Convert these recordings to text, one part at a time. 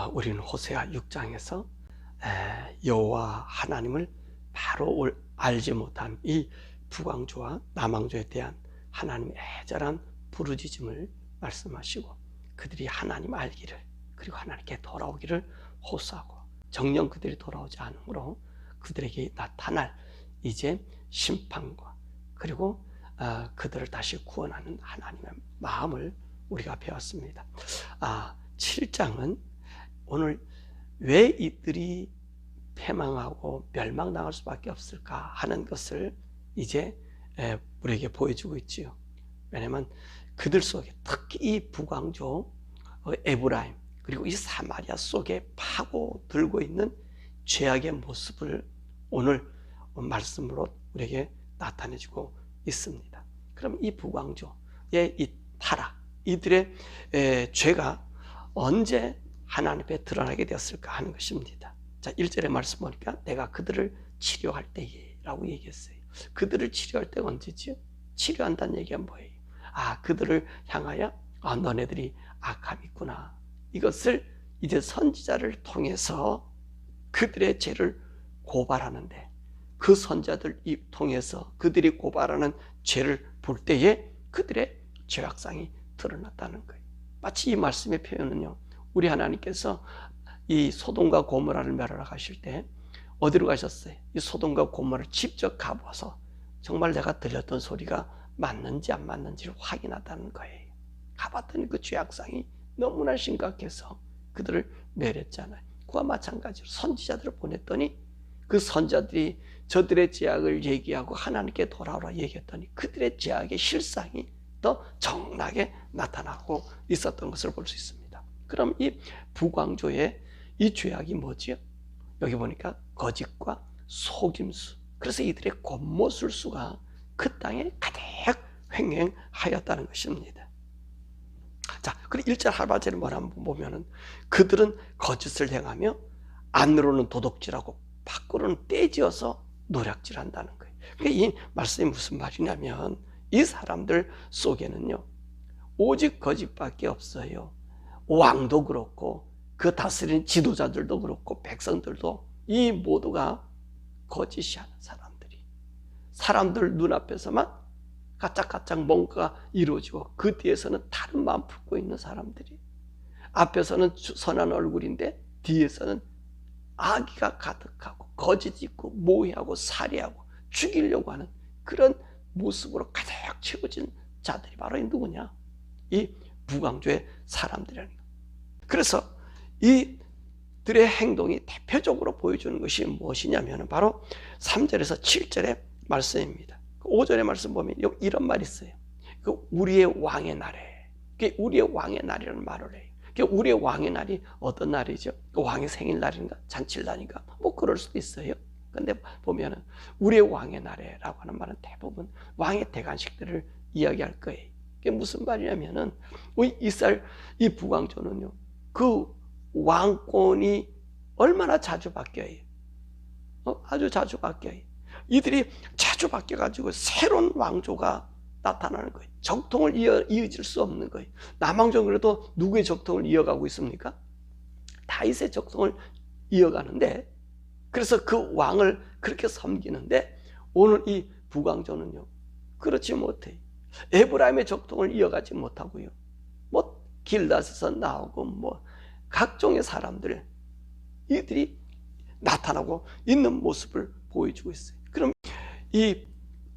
우리는 호세아 6장에서 여호와 하나님을 바로 알지 못한 이 북왕조와 남왕조에 대한 하나님의 애절한 부르짖음을 말씀하시고, 그들이 하나님 알기를, 그리고 하나님께 돌아오기를 호소하고, 정녕 그들이 돌아오지 않으므로 그들에게 나타날 이제 심판과, 그리고 그들을 다시 구원하는 하나님의 마음을 우리가 배웠습니다. 7장은 오늘 왜 이들이 패망하고 멸망당할 수밖에 없을까 하는 것을 이제 우리에게 보여주고 있지요. 왜냐하면 그들 속에, 특히 이 북왕조 에브라임, 그리고 이 사마리아 속에 파고들고 있는 죄악의 모습을 오늘 말씀으로 우리에게 나타내주고 있습니다. 그럼 이 북왕조의 이 타락, 이들의 죄가 언제 하나님 앞에 드러나게 되었을까 하는 것입니다. 자, 1절의 말씀 보니까 내가 그들을 치료할 때에 라고 얘기했어요. 그들을 치료할 때가 언제지요? 치료한다는 얘기가 뭐예요? 그들을 향하여 너네들이 악함이 있구나, 이것을 이제 선지자를 통해서 그들의 죄를 고발하는데, 그 선지자들 통해서 그들이 고발하는 죄를 볼 때에 그들의 죄악상이 드러났다는 거예요. 마치 이 말씀의 표현은요, 우리 하나님께서 이 소돔과 고모라를 멸하러 가실 때 어디로 가셨어요? 이 소돔과 고모라를 직접 가보아서 정말 내가 들렸던 소리가 맞는지 안 맞는지를 확인하다는 거예요. 가봤더니 그 죄악상이 너무나 심각해서 그들을 멸했잖아요. 그와 마찬가지로 선지자들을 보냈더니 그 선지자들이 저들의 죄악을 얘기하고 하나님께 돌아오라 얘기했더니 그들의 죄악의 실상이 더 정확하게 나타나고 있었던 것을 볼 수 있습니다. 그럼 이 북왕조의 이 죄악이 뭐지요? 여기 보니까 거짓과 속임수, 그래서 이들의 곤모술수가 그 땅에 가득 횡행하였다는 것입니다. 자, 그리고 1절 하반절을 한번 보면은 그들은 거짓을 행하며 안으로는 도둑질하고 밖으로는 떼지어서 노략질한다는 거예요. 그러니까 이 말씀이 무슨 말이냐면, 이 사람들 속에는요 오직 거짓밖에 없어요. 왕도 그렇고 그 다스리는 지도자들도 그렇고 백성들도 이 모두가 거짓이 하는 사람들이, 사람들 눈앞에서만 까짝까짝 뭔가가 이루어지고 그 뒤에서는 다른 마음 품고 있는 사람들이, 앞에서는 선한 얼굴인데 뒤에서는 악의가 가득하고 거짓 있고 모해하고 살해하고 죽이려고 하는 그런 모습으로 가득 채워진 자들이 바로 누구냐? 이 북왕조의 사람들이라는 거예요. 그래서 이들의 행동이 대표적으로 보여주는 것이 무엇이냐면 바로 3절에서 7절의 말씀입니다. 5절의 말씀 보면 이런 말이 있어요. 우리의 왕의 날에, 우리의 왕의 날이라는 말을 해요. 우리의 왕의 날이 어떤 날이죠? 왕의 생일날인가? 잔칠날인가? 뭐 그럴 수도 있어요. 근데 보면은 우리의 왕의 날에라고 하는 말은 대부분 왕의 대관식들을 이야기할 거예요. 그게 무슨 말이냐면은 이스라엘 이 북왕조는요, 그 왕권이 얼마나 자주 바뀌어요. 아주 자주 바뀌어요. 이들이 자주 바뀌어가지고 새로운 왕조가 나타나는 거예요. 적통을 이어질 수 없는 거예요. 남왕조는 그래도 누구의 적통을 이어가고 있습니까? 다윗의 적통을 이어가는데, 그래서 그 왕을 그렇게 섬기는데, 오늘 이 북왕조는요 그렇지 못해요. 에브라임의 적통을 이어가지 못하고요, 뭐 길닷에서 나오고 뭐 각종의 사람들, 이들이 나타나고 있는 모습을 보여주고 있어요. 그럼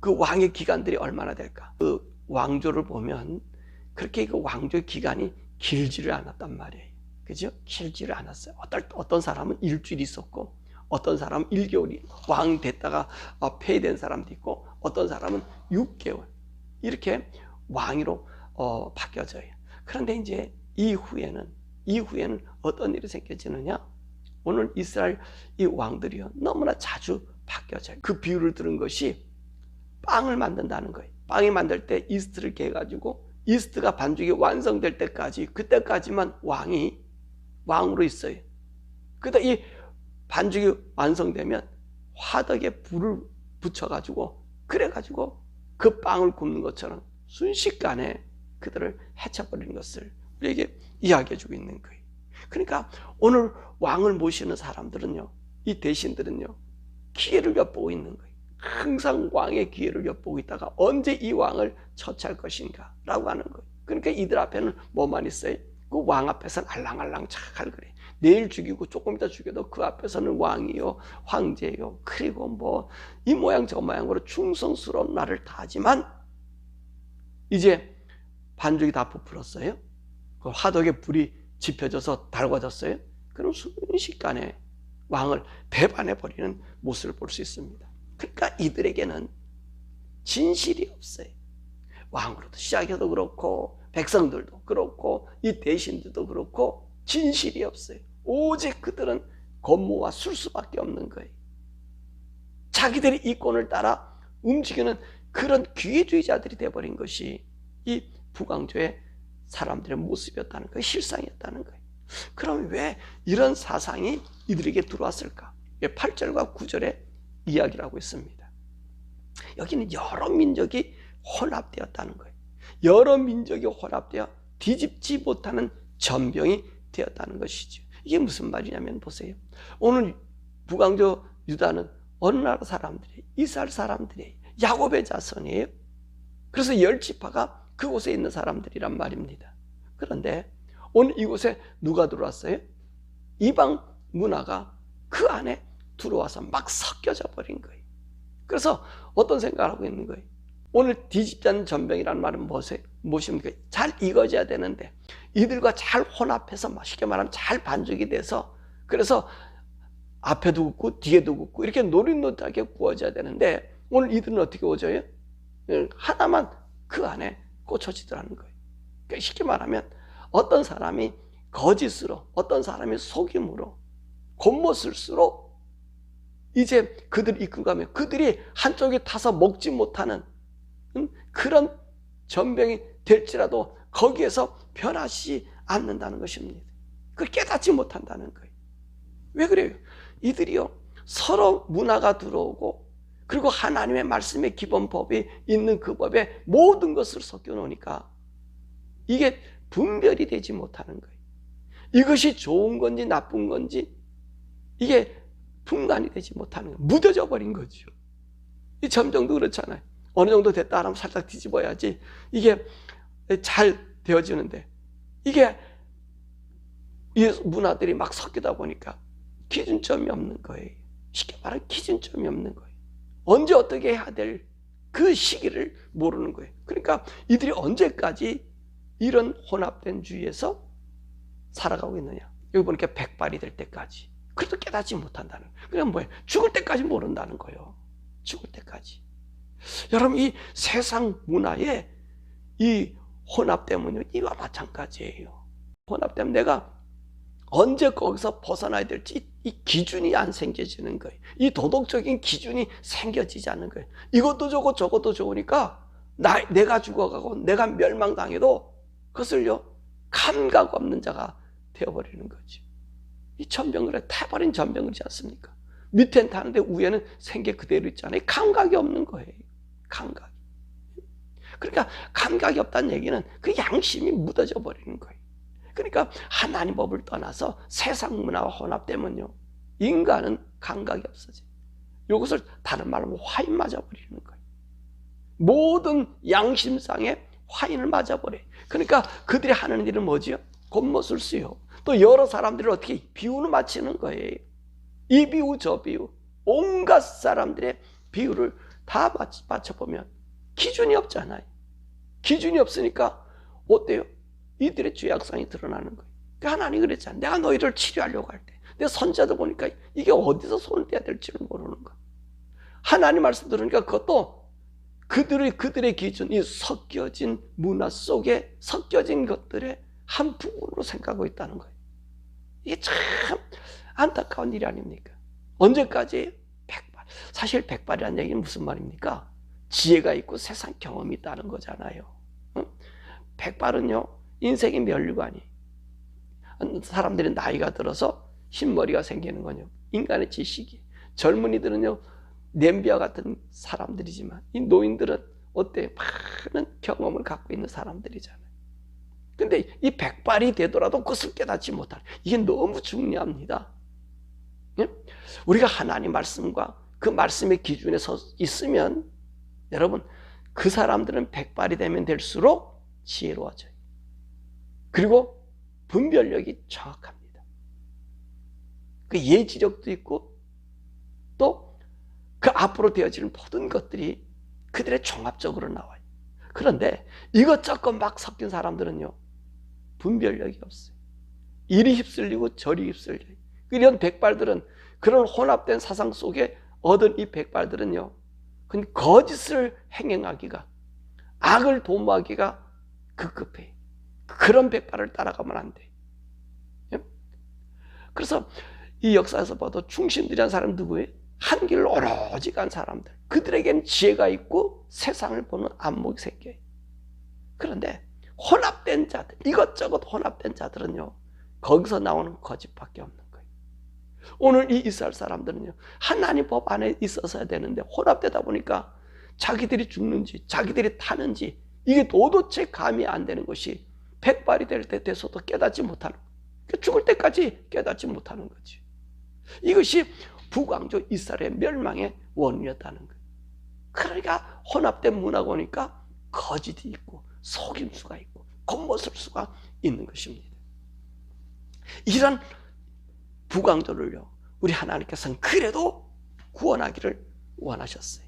그 왕의 기간들이 얼마나 될까? 그 왕조를 보면 그렇게 그 왕조의 기간이 길지를 않았단 말이에요. 그죠? 길지를 않았어요. 어떤 사람은 일주일이 있었고, 어떤 사람은 1개월이 왕 됐다가 폐위된 사람도 있고, 어떤 사람은 6개월 이렇게 왕위로 바뀌어져요. 그런데 이제 이후에는 어떤 일이 생겨지느냐? 오늘 이스라엘 이 왕들이요 너무나 자주 바뀌어져요. 그 비유를 들은 것이 빵을 만든다는 거예요. 빵이 만들 때 이스트를 개가지고 이스트가 반죽이 완성될 때까지, 그때까지만 왕으로 있어요. 그러다 이 반죽이 완성되면 화덕에 불을 붙여가지고, 그래가지고 그 빵을 굽는 것처럼 순식간에 그들을 해쳐버리는 것을 우리에게 이야기해주고 있는 거예요. 그러니까 오늘 왕을 모시는 사람들은요, 이 대신들은요, 기회를 엿보고 있는 거예요. 항상 왕의 기회를 엿보고 있다가 언제 이 왕을 처치할 것인가 라고 하는 거예요. 그러니까 이들 앞에는 뭐만 있어요? 그 왕 앞에서는 알랑알랑 잘 그래. 내일 죽이고 조금 이따 죽여도 그 앞에서는 왕이요, 황제요, 그리고 뭐 이 모양 저 모양으로 충성스러운 날을 다하지만 이제 반죽이 다 부풀었어요. 그 화덕에 불이 지펴져서 달궈졌어요. 그럼 순식간에 왕을 배반해버리는 모습을 볼 수 있습니다. 그러니까 이들에게는 진실이 없어요. 왕으로도 시작해도 그렇고 백성들도 그렇고 이 대신들도 그렇고 진실이 없어요. 오직 그들은 권모와 술수밖에 없는 거예요. 자기들의 이권을 따라 움직이는 그런 기회주의자들이 되어버린 것이 이 북왕조의 사람들의 모습이었다는 거예요. 실상이었다는 거예요. 그럼 왜 이런 사상이 이들에게 들어왔을까? 8절과 9절에 이야기를 하고 있습니다. 여기는 여러 민족이 혼합되었다는 거예요. 여러 민족이 혼합되어 뒤집지 못하는 전병이 되었다는 것이죠. 이게 무슨 말이냐면 보세요. 오늘 북왕조 유다는 어느 나라 사람들이에요? 이스라엘 사람들이에요. 야곱의 자손이에요. 그래서 10지파가 그곳에 있는 사람들이란 말입니다. 그런데 오늘 이곳에 누가 들어왔어요? 이방 문화가 그 안에 들어와서 막 섞여져 버린 거예요. 그래서 어떤 생각을 하고 있는 거예요? 오늘 뒤집자는 전병이라는 말은 무엇입니까? 잘 익어져야 되는데 이들과 잘 혼합해서 쉽게 말하면 잘 반죽이 돼서 그래서 앞에도 굽고 뒤에도 굽고 이렇게 노릇노릇하게 구워져야 되는데 오늘 이들은 어떻게 구워져요? 하나만 그 안에 꽂혀지더라는 거예요. 그러니까 쉽게 말하면 어떤 사람이 거짓으로 어떤 사람이 속임으로 겉멋을수록 이제 그들을 이끌고 가면 그들이 한쪽에 타서 먹지 못하는 그런 전병이 될지라도 거기에서 변하지 않는다는 것입니다. 그걸 깨닫지 못한다는 거예요. 왜 그래요? 이들이요 서로 문화가 들어오고 그리고 하나님의 말씀의 기본법이 있는 그 법에 모든 것을 섞여 놓으니까 이게 분별이 되지 못하는 거예요. 이것이 좋은 건지 나쁜 건지 이게 분간이 되지 못하는 거예요. 묻어져 버린 거죠. 이 점정도 그렇잖아요. 어느 정도 됐다 하면 살짝 뒤집어야지 이게 잘 되어지는데 이게 이 문화들이 막 섞이다 보니까 기준점이 없는 거예요. 쉽게 말하면 기준점이 없는 거예요. 언제 어떻게 해야 될 그 시기를 모르는 거예요. 그러니까 이들이 언제까지 이런 혼합된 주의에서 살아가고 있느냐. 여기 보니까 백발이 될 때까지. 그래도 깨닫지 못한다는 거예요. 그냥 뭐예요? 죽을 때까지 모른다는 거예요. 죽을 때까지. 여러분 이 세상 문화에 이 혼합되면요 이와 마찬가지예요. 혼합되면 내가 언제 거기서 벗어나야 될지 이 기준이 안 생겨지는 거예요. 이 도덕적인 기준이 생겨지지 않는 거예요. 이것도 좋고 저것도 좋으니까 내가 죽어가고 내가 멸망당해도 그것을요 감각 없는 자가 되어버리는 거죠. 이 전병들에 타버린 전병이지 않습니까? 밑엔 타는데 위에는 생계 그대로 있잖아요. 감각이 없는 거예요. 감각이. 그러니까 감각이 없다는 얘기는 그 양심이 묻어져 버리는 거예요. 그러니까 하나님 법을 떠나서 세상 문화와 혼합되면요 인간은 감각이 없어져요. 이것을 다른 말로 화인 맞아버리는 거예요. 모든 양심상의 화인을 맞아버려요. 그러니까 그들이 하는 일은 뭐지요? 겉멋을 쓰요. 또 여러 사람들을 어떻게 비유를 맞추는 거예요. 이 비유 저 비유 온갖 사람들의 비유를 다 맞춰보면 기준이 없잖아요. 기준이 없으니까 어때요? 이들의 죄악성이 드러나는 거예요. 하나님이 그랬잖아요. 내가 너희를 치료하려고 할 때 내 선지자들 보니까 이게 어디서 손을 떼야 될지를 모르는 거예요. 하나님 말씀 들으니까 그것도 그들의 기준, 이 섞여진 문화 속에 섞여진 것들의 한 부분으로 생각하고 있다는 거예요. 이게 참 안타까운 일이 아닙니까? 언제까지? 백발. 사실 백발이라는 얘기는 무슨 말입니까? 지혜가 있고 세상 경험이 있다는 거잖아요. 백발은요 인생의 멸류관이 사람들이 나이가 들어서 흰머리가 생기는 건요 인간의 지식이. 젊은이들은요 냄비와 같은 사람들이지만 이 노인들은 어때요? 많은 경험을 갖고 있는 사람들이잖아요. 근데 이 백발이 되더라도 그것을 깨닫지 못하는, 이게 너무 중요합니다. 예? 우리가 하나님 말씀과 그 말씀의 기준에 서 있으면 여러분, 그 사람들은 백발이 되면 될수록 지혜로워져요. 그리고 분별력이 정확합니다. 그 예지력도 있고 또 그 앞으로 되어지는 모든 것들이 그들의 종합적으로 나와요. 그런데 이것저것 막 섞인 사람들은요, 분별력이 없어요. 이리 휩쓸리고 저리 휩쓸려요. 이런 백발들은, 그런 혼합된 사상 속에 얻은 이 백발들은요, 거짓을 행행하기가, 악을 도모하기가 급급해요. 그런 백발을 따라가면 안 돼요. 그래서 이 역사에서 봐도 충신들이란 사람 누구예요? 한 길로 오로지 간 사람들. 그들에게는 지혜가 있고 세상을 보는 안목이 생겨요. 그런데 혼합된 자들, 이것저것 혼합된 자들은요, 거기서 나오는 거짓밖에 없는 거예요. 오늘 이 이스라엘 사람들은요, 하나님 법 안에 있었어야 되는데 혼합되다 보니까 자기들이 죽는지 자기들이 타는지 이게 도대체 감이 안 되는 것이 백발이 될 때 돼서도 깨닫지 못하는 거예요. 죽을 때까지 깨닫지 못하는 거지. 이것이 북왕조 이스라엘의 멸망의 원인이었다는 거예요. 그러니까 혼합된 문화가 오니까 거짓이 있고 속임수가 있고 겉모습 수가 있는 것입니다. 이런 북왕조를요, 우리 하나님께서는 그래도 구원하기를 원하셨어요.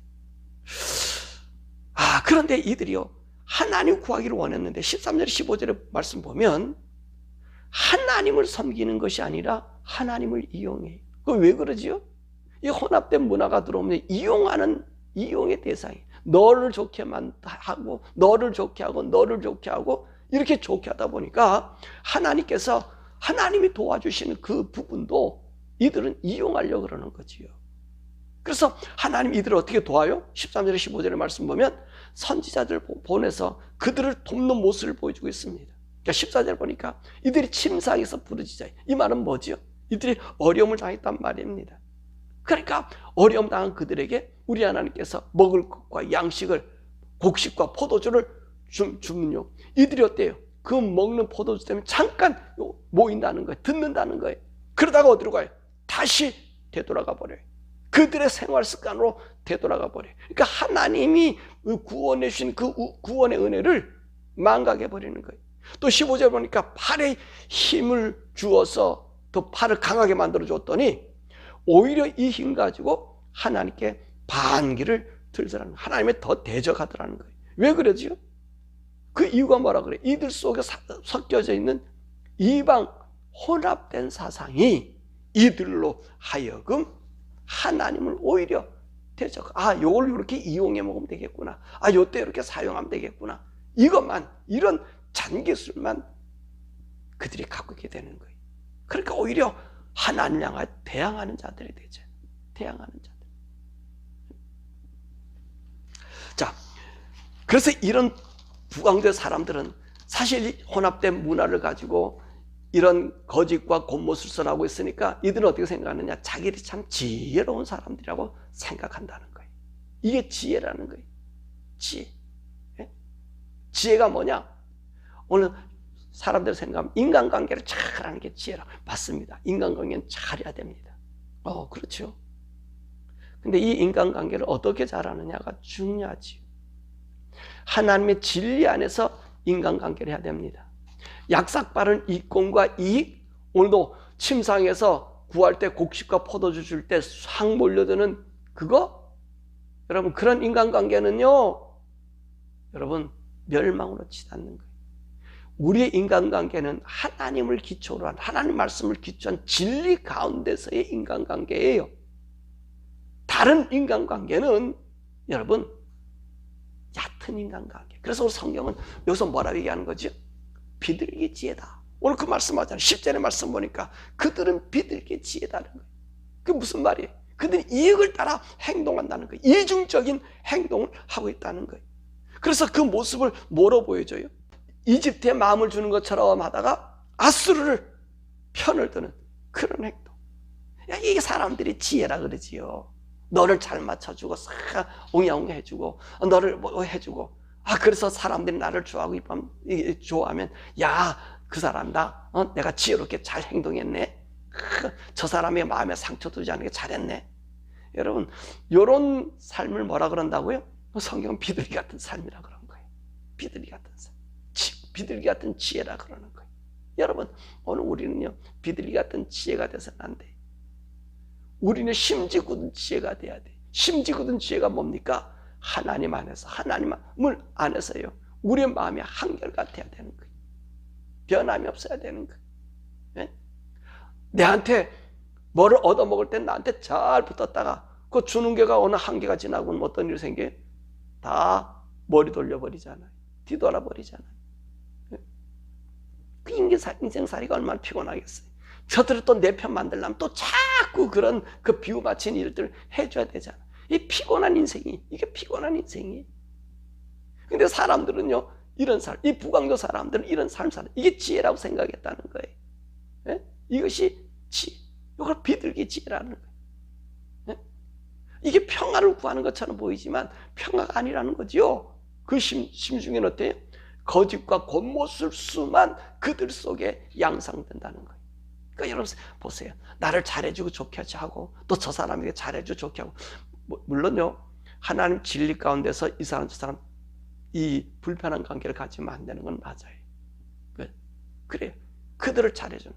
그런데 이들이요, 하나님 구하기를 원했는데 13절 15절의 말씀 보면 하나님을 섬기는 것이 아니라 하나님을 이용해요. 그 왜 그러지요? 이 혼합된 문화가 들어오면 이용의 대상이, 너를 좋게만 하고 너를 좋게 하고 너를 좋게 하고 이렇게 좋게 하다 보니까 하나님께서, 하나님이 도와주시는 그 부분도 이들은 이용하려고 그러는 거지요. 그래서 하나님 이들을 어떻게 도와요? 13절에 15절의 말씀 보면 선지자들 보내서 그들을 돕는 모습을 보여주고 있습니다. 그러니까 14절 보니까 이들이 침상에서 부르짖어요. 이 말은 뭐지요? 이들이 어려움을 당했단 말입니다. 그러니까 어려움 당한 그들에게 우리 하나님께서 먹을 것과 양식을, 곡식과 포도주를 주면요, 이들이 어때요? 그 먹는 포도주 때문에 잠깐 모인다는 거예요. 듣는다는 거예요. 그러다가 어디로 가요? 다시 되돌아가 버려요. 그들의 생활 습관으로 되돌아가 버려요. 그러니까 하나님이 구원해 주신 그 구원의 은혜를 망각해 버리는 거예요. 또 15절 보니까 팔에 힘을 주어서 또 팔을 강하게 만들어 줬더니 오히려 이 힘 가지고 하나님께 반기를 들더라는 거예요. 하나님에 더 대적하더라는 거예요. 왜 그러지요? 그 이유가 뭐라 그래요? 이들 속에 섞여져 있는 이방 혼합된 사상이 이들로 하여금 하나님을 오히려 대적, 요걸 이렇게 이용해 먹으면 되겠구나, 요때 이렇게 사용하면 되겠구나, 이것만, 이런 잔기술만 그들이 갖고 있게 되는 거예요. 그러니까 오히려 하나님 향하여 대항하는 자들이 되죠. 대항하는 자들. 자, 그래서 이런 북왕조의 사람들은 사실 혼합된 문화를 가지고 이런 거짓과 겉모술선하고 있으니까 이들은 어떻게 생각하느냐? 자기들이 참 지혜로운 사람들이라고 생각한다는 거예요. 이게 지혜라는 거예요. 지혜. 지혜가 뭐냐? 오늘 사람들 생각하면 인간관계를 잘하는 게 지혜라. 맞습니다. 인간관계는 잘해야 됩니다. 그렇죠. 근데 이 인간관계를 어떻게 잘하느냐가 중요하지요. 하나님의 진리 안에서 인간관계를 해야 됩니다. 약삭빠른 이권과 이익, 오늘도 침상에서 구할 때 곡식과 포도주 줄 때 확 몰려드는 그거, 여러분 그런 인간관계는요, 여러분 멸망으로 치닫는 거예요. 우리의 인간관계는 하나님을 기초로 한, 하나님 말씀을 기초한 진리 가운데서의 인간관계예요. 다른 인간관계는 여러분 얕은 인간관계. 그래서 우리 성경은 여기서 뭐라고 얘기하는 거죠? 비둘기 지혜다. 오늘 그 말씀하잖아요. 10절의 말씀 보니까 그들은 비둘기 지혜다는 거예요. 그게 무슨 말이에요? 그들은 이익을 따라 행동한다는 거예요. 이중적인 행동을 하고 있다는 거예요. 그래서 그 모습을 뭐로 보여줘요? 이집트에 마음을 주는 것처럼 하다가 아수르를 편을 드는 그런 행동. 이게 사람들이 지혜라 그러지요. 너를 잘 맞춰주고 싹 옹야옹야 해주고 너를 뭐 해주고 그래서 사람들이 나를 좋아하면 야, 그 사람다. 내가 지혜롭게 잘 행동했네. 저 사람의 마음에 상처 두지 않게 잘했네. 여러분, 이런 삶을 뭐라 그런다고요? 성경은 비둘기 같은 삶이라 그런 거예요. 비둘기 같은 삶. 비둘기 같은 지혜라 그러는 거예요. 여러분, 오늘 우리는요, 비둘기 같은 지혜가 돼서는 안 돼. 우리는 심지 굳은 지혜가 돼야 돼. 심지 굳은 지혜가 뭡니까? 하나님 안에서, 하나님을 안에서요, 우리의 마음이 한결같아야 되는 거예요. 변함이 없어야 되는 거예요. 네? 내한테 뭐를 얻어먹을 땐 나한테 잘 붙었다가 그 주는 게가 어느 한계가 지나고는 어떤 일이 생겨요? 다 머리 돌려버리잖아요. 뒤돌아버리잖아요. 그 인생살이가 얼마나 피곤하겠어요. 저들을 또 내 편 만들려면 또 자꾸 그런 그 비유 맞힌 일들을 해줘야 되잖아. 이 피곤한 인생이, 이게 피곤한 인생이. 근데 사람들은요, 이런 삶, 이 부강도 사람들은 이런 삶 사는, 이게 지혜라고 생각했다는 거예요. 예? 이것이 지혜. 이걸 비둘기 지혜라는 거예요. 예? 이게 평화를 구하는 것처럼 보이지만 평화가 아니라는 거죠. 그 심중에는 어때요? 거짓과 곤못술수만 그들 속에 양상된다는 거예요. 그러니까 여러분 보세요. 나를 잘해주고 좋게 하고 또 저 사람에게 잘해주고 좋게 하고, 물론요, 하나님 진리 가운데서 이 사람 저 사람 이 불편한 관계를 가지면 안 되는 건 맞아요. 그래요. 그들을 잘해주는.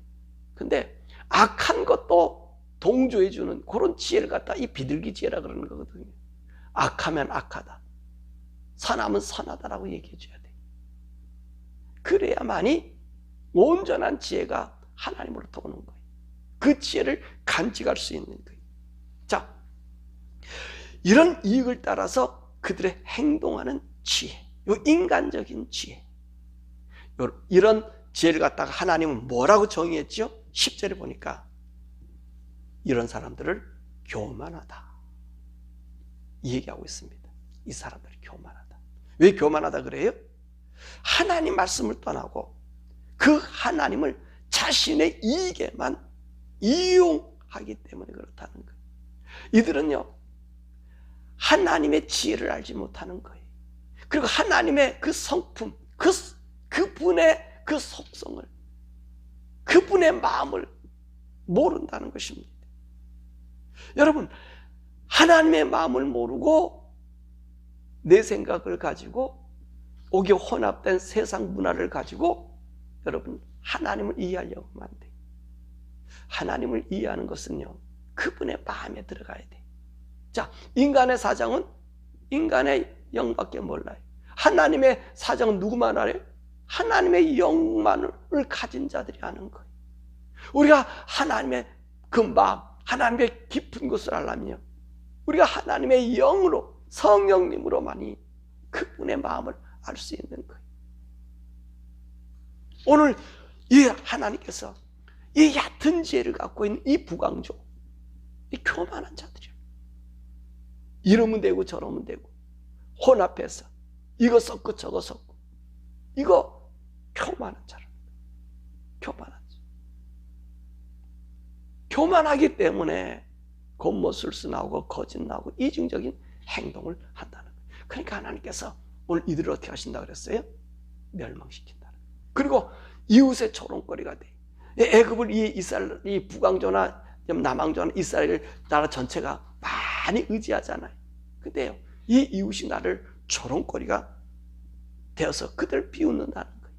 근데 악한 것도 동조해주는 그런 지혜를 갖다 이 비둘기 지혜라 그러는 거거든요. 악하면 악하다, 선하면 선하다라고 얘기해줘야 돼. 그래야만이 온전한 지혜가 하나님으로부터 오는 거예요. 그 지혜를 간직할 수 있는 거예요. 자, 이런 이익을 따라서 그들의 행동하는 지혜, 요 인간적인 지혜, 이런 지혜를 갖다가 하나님은 뭐라고 정의했죠? 10절에 보니까 이런 사람들을 교만하다 이 얘기하고 있습니다. 이 사람들이 교만하다. 왜 교만하다 그래요? 하나님 말씀을 떠나고 그 하나님을 자신의 이익에만 이용하기 때문에 그렇다는 거예요. 이들은요, 하나님의 지혜를 알지 못하는 거예요. 그리고 하나님의 그 성품, 그분의 그 속성을, 그분의 마음을 모른다는 것입니다. 여러분, 하나님의 마음을 모르고 내 생각을 가지고 오게 혼합된 세상 문화를 가지고 여러분 하나님을 이해하려고 하면 안 돼요. 하나님을 이해하는 것은요, 그분의 마음에 들어가야 돼. 자, 인간의 사정은 인간의 영밖에 몰라요. 하나님의 사정은 누구만 알아요? 하나님의 영만을 가진 자들이 아는 거예요. 우리가 하나님의 그 마음, 하나님의 깊은 것을 알려면 우리가 하나님의 영으로, 성령님으로만이 그분의 마음을 알 수 있는 거예요. 오늘 이 하나님께서 이 얕은 지혜를 갖고 있는 이 부강조, 이 교만한 자들이에요. 이러면 되고 저러면 되고 혼합해서 이거 섞고 저거 섞고, 이거 교만한 자랍니다. 교만한 자. 교만하기 때문에 겉모술수 나오고 거짓 나오고 이중적인 행동을 한다는 거예요. 그러니까 하나님께서 오늘 이들을 어떻게 하신다 그랬어요? 멸망시킨다. 그리고 이웃의 조롱거리가 돼. 애굽을 이 북왕조나 남왕조나 이스라엘 나라 전체가 많이 의지하잖아요. 근데요, 이 이웃이 나를 조롱거리가 되어서 그들을 비웃는다는 거예요.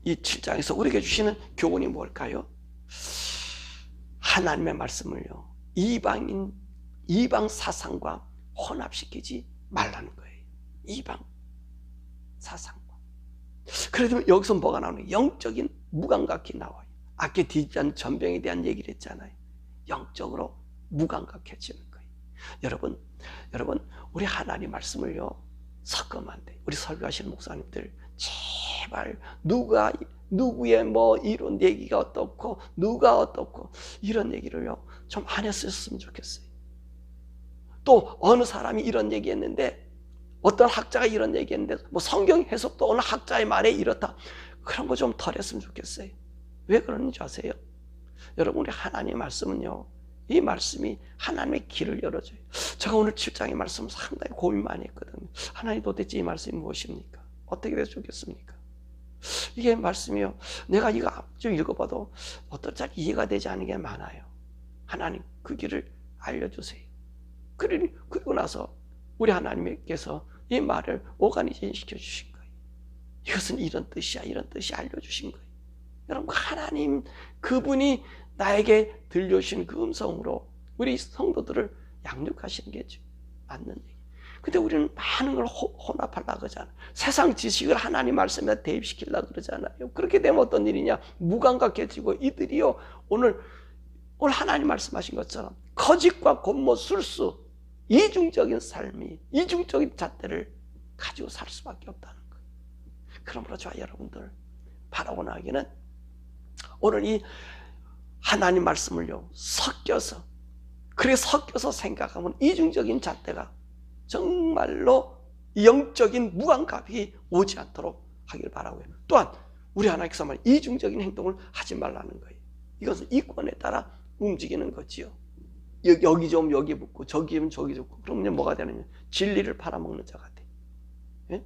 이 7장에서 우리에게 주시는 교훈이 뭘까요? 하나님의 말씀을요, 이방 사상과 혼합시키지 말라는 거예요. 이방 사상과. 그래도 여기서 뭐가 나오는? 영적인 무감각이 나와요. 아까 뒤전 전병에 대한 얘기를 했잖아요. 영적으로 무감각해지는 거예요. 여러분, 우리 하나님 말씀을요, 섞으면 안 돼요. 우리 설교하시는 목사님들, 제발 누구의 뭐 이런 얘기가 어떻고 누가 어떻고 이런 얘기를요 좀 안 했었으면 좋겠어요. 또 어느 사람이 이런 얘기했는데, 어떤 학자가 이런 얘기했는데, 뭐 성경 해석도 어느 학자의 말에 이렇다, 그런 거 좀 덜 했으면 좋겠어요. 왜 그러는지 아세요? 여러분, 우리 하나님의 말씀은요, 이 말씀이 하나님의 길을 열어줘요. 제가 오늘 7장의 말씀을 상당히 고민 많이 했거든요. 하나님 도대체 이 말씀이 무엇입니까? 어떻게 돼서 좋겠습니까? 이게 말씀이요. 내가 이거 좀 읽어봐도 어떤 잘 이해가 되지 않는 게 많아요. 하나님 그 길을 알려주세요. 그리고 나서 우리 하나님께서 이 말을 오가니즘 시켜주신 거예요. 이것은 이런 뜻이야, 이런 뜻이 알려주신 거예요. 여러분, 하나님 그분이 나에게 들려주신 그 음성으로 우리 성도들을 양육하시는 게 맞는 얘기. 근데 우리는 많은 걸 혼합하려고 그러잖아요. 세상 지식을 하나님 말씀에 대입시키려고 그러잖아요. 그렇게 되면 어떤 일이냐? 무감각해지고 이들이요, 오늘 하나님 말씀하신 것처럼 거짓과 곤모, 술수, 이중적인 삶이, 이중적인 잣대를 가지고 살 수밖에 없다는 거예요. 그러므로 저와 여러분들 바라고 나기는 오늘 이 하나님 말씀을요, 섞여서 생각하면 이중적인 잣대가 정말로 영적인 무감각이 오지 않도록 하길 바라고요. 또한 우리 하나님께서 말 이중적인 행동을 하지 말라는 거예요. 이것은 이권에 따라 움직이는 거지요. 여기 좀 여기 붙고 저기 좀 저기 붙고 그러면 뭐가 되느냐? 진리를 팔아먹는 자가 돼. 예?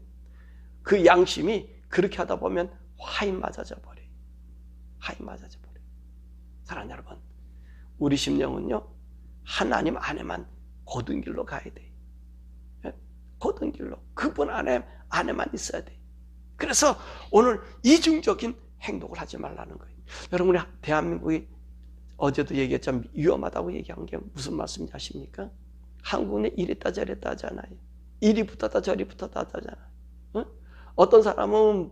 그 양심이 그렇게 하다 보면 화인 맞아져 버려요. 화인 맞아져 버려요. 사랑하는 여러분, 우리 심령은요, 하나님 안에만 고든 길로 가야 돼요. 고든 길로 그분 안에만 있어야 돼. 그래서 오늘 이중적인 행동을 하지 말라는 거예요. 여러분, 우리 대한민국이 어제도 얘기했지만 위험하다고 얘기한 게 무슨 말씀인지 아십니까? 한국은 이랬다 저랬다 하잖아요. 이리 붙었다 저리 붙었다 하잖아요. 어? 어떤 사람은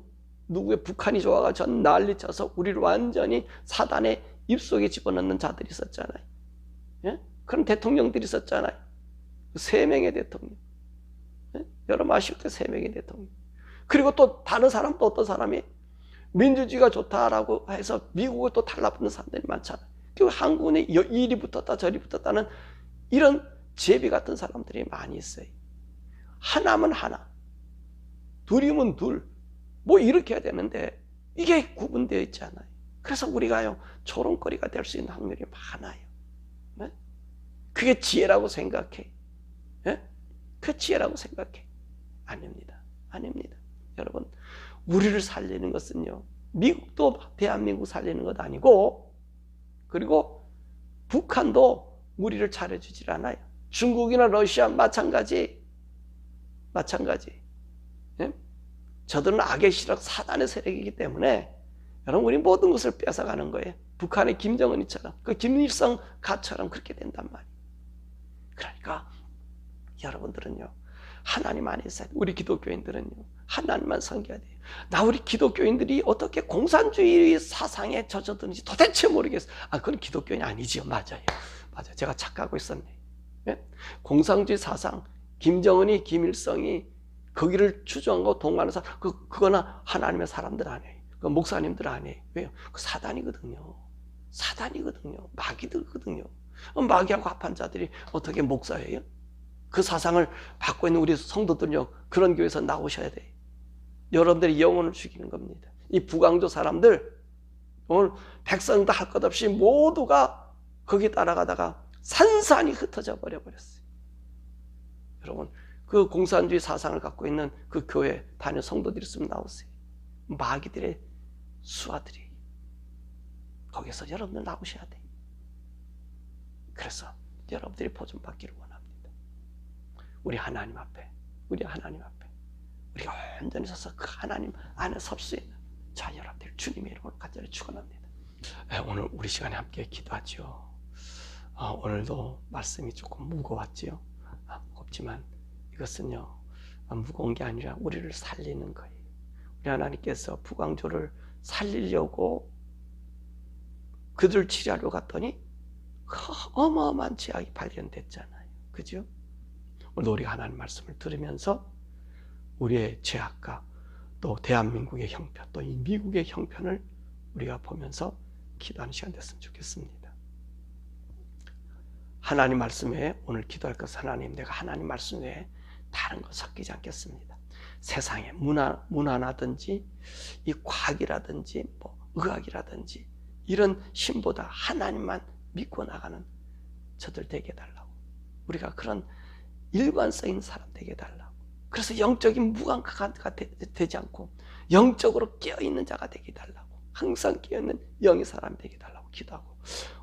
누구의 북한이 좋아가 전 난리쳐서 우리를 완전히 사단의 입속에 집어넣는 자들이 있었잖아요. 예? 그런 대통령들이 있었잖아요. 3명의 대통령. 여러분 아실 때 3명의 대통령. 그리고 또 다른 사람도 어떤 사람이 민주주의가 좋다라고 해서 미국을 또 달라붙는 사람들이 많잖아요. 그리고 한국은 이리 붙었다 저리 붙었다는 이런 제비 같은 사람들이 많이 있어요. 하나면 하나, 둘이면 둘, 뭐 이렇게 해야 되는데 이게 구분되어 있지 않아요. 그래서 우리가요, 조롱거리가 될 수 있는 확률이 많아요. 네? 그게 지혜라고 생각해. 네? 그 지혜라고 생각해. 아닙니다. 아닙니다. 여러분, 우리를 살리는 것은요, 미국도 대한민국 살리는 것 아니고, 그리고 북한도 우리를 잘해주질 않아요. 중국이나 러시아 마찬가지. 예? 저들은 악의 실력 사단의 세력이기 때문에 여러분, 우리 모든 것을 뺏어가는 거예요. 북한의 김정은이처럼, 그 김일성 가처럼 그렇게 된단 말이에요. 그러니까 여러분들은요, 하나님 안에 있어야 돼요. 우리 기독교인들은요, 하나님만 섬겨야 돼요. 우리 기독교인들이 어떻게 공산주의 사상에 젖어드는지 도대체 모르겠어요. 그건 기독교인이 아니지요. 맞아요. 제가 착각하고 있었네. 예? 공산주의 사상, 김정은이, 김일성이 거기를 추종하고 동하는 사람, 그거나 하나님의 사람들 아니에요. 그 목사님들 아니에요. 왜요? 그 사단이거든요. 마귀들거든요. 마귀하고 합한 자들이 어떻게 목사예요? 그 사상을 받고 있는 우리 성도들은요, 그런 교회에서 나오셔야 돼요. 여러분들이 영혼을 죽이는 겁니다. 이 북왕조 사람들, 오늘 백성도 할 것 없이 모두가 거기 따라가다가 산산이 흩어져 버렸어요. 여러분, 그 공산주의 사상을 갖고 있는 그 교회 다니는 성도들이 있으면 나오세요. 마귀들의 수하들이 거기서 여러분들 나오셔야 돼요. 그래서 여러분들이 보존 받기를 원합니다. 우리 하나님 앞에 우리가 온전히 서서 그 하나님 안에 설 수 있는 자 여러분들 주님의 이름으로 간절히 축원합니다. 오늘 우리 시간에 함께 기도하죠. 오늘도 말씀이 조금 무거웠지요. 무겁지만 이것은요, 무거운 게 아니라 우리를 살리는 거예요. 우리 하나님께서 북왕조를 살리려고 그들 치료하러 갔더니 어마어마한 죄악이 발견됐잖아요. 그죠? 오늘 우리가 하나님 말씀을 들으면서 우리의 죄악과 또 대한민국의 형편, 또 이 미국의 형편을 우리가 보면서 기도하는 시간 됐으면 좋겠습니다. 하나님 말씀 외에 오늘 기도할 것은 하나님, 내가 하나님 말씀 외에 다른 것 섞이지 않겠습니다. 세상에 문화라든지 이 과학이라든지 뭐 의학이라든지 이런 신보다 하나님만 믿고 나가는 저들 되게 해달라고. 우리가 그런 일관성인 사람 되게 해달라고. 그래서 영적인 무감각가 되지 않고 영적으로 깨어있는 자가 되게 해달라고. 항상 깨어있는 영의 사람이 되게 해달라고 기도하고.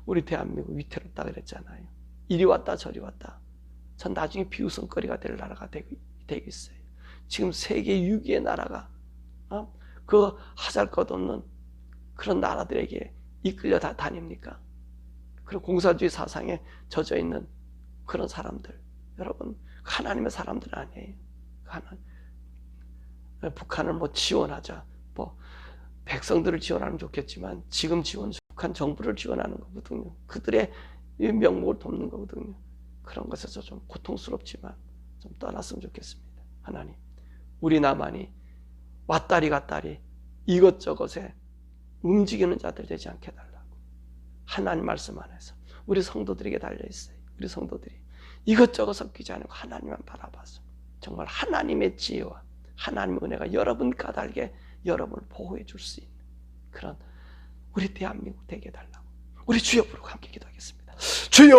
우리 대한민국 위태롭다 그랬잖아요. 이리 왔다 저리 왔다. 전 나중에 비웃음거리가 될 나라가 되겠어요. 지금 세계 6위의 나라가 그 하잘것없는 그런 나라들에게 이끌려 다닙니까? 그런 공산주의 사상에 젖어 있는 그런 사람들, 여러분 하나님의 사람들 아니에요. 북한을 뭐 지원하자, 뭐 백성들을 지원하면 좋겠지만 지금 지원 북한 정부를 지원하는 거거든요. 그들의 명목을 돕는 거거든요. 그런 것에서 좀 고통스럽지만 좀 떠났으면 좋겠습니다. 하나님, 우리 나만이 왔다리 갔다리 이것저것에 움직이는 자들 되지 않게 해달라고. 하나님 말씀 안에서 우리 성도들에게 달려있어요. 우리 성도들이 이것저것 섞이지 않고 하나님만 바라봐서 정말 하나님의 지혜와 하나님의 은혜가 여러분 까닭에 여러분을 보호해 줄 수 있는 그런 우리 대한민국 되게 해달라고. 우리 주여 부르고 함께 기도하겠습니다. 주여!